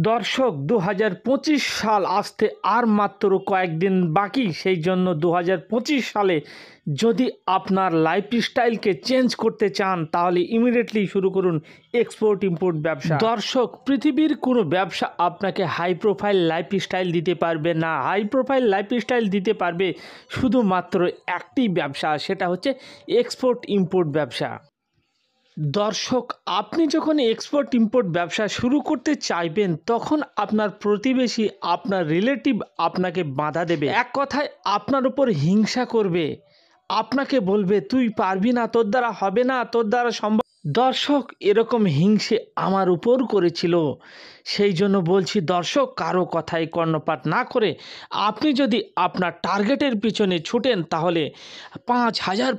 দর্শক 2025 সাল আসতে আর মাত্র কয়েকদিন বাকি। সেই জন্য 2025 সালে যদি আপনার লাইফস্টাইলকে চেঞ্জ করতে চান তাহলে ইমিডিয়েটলি শুরু করুন এক্সপোর্ট ইম্পোর্ট ব্যবসা। দর্শক, পৃথিবীর কোনো ব্যবসা আপনাকে হাই প্রোফাইল লাইফস্টাইল দিতে পারবে না। হাই প্রোফাইল লাইফস্টাইল দিতে পারবে শুধুমাত্র একটি ব্যবসা, সেটা হচ্ছে এক্সপোর্ট ইম্পোর্ট ব্যবসা। দর্শক, আপনি যখন এক্সপোর্ট ইম্পোর্ট ব্যবসা শুরু করতে চাইবেন তখন আপনার প্রতিবেশী, আপনার রিলেটিভ আপনাকে বাধা দেবে। এক কথায় আপনার উপর হিংসা করবে, আপনাকে বলবে তুই পারবি না, তোর দ্বারা হবে না, তোর দ্বারা সম্ভব। দর্শক, এরকম হিংসে আমার উপর করেছিল। সেই জন্য বলছি দর্শক, কারো কথায় কর্ণপাত না করে আপনি যদি আপনার টার্গেটের পিছনে ছুটেন তাহলে 5,000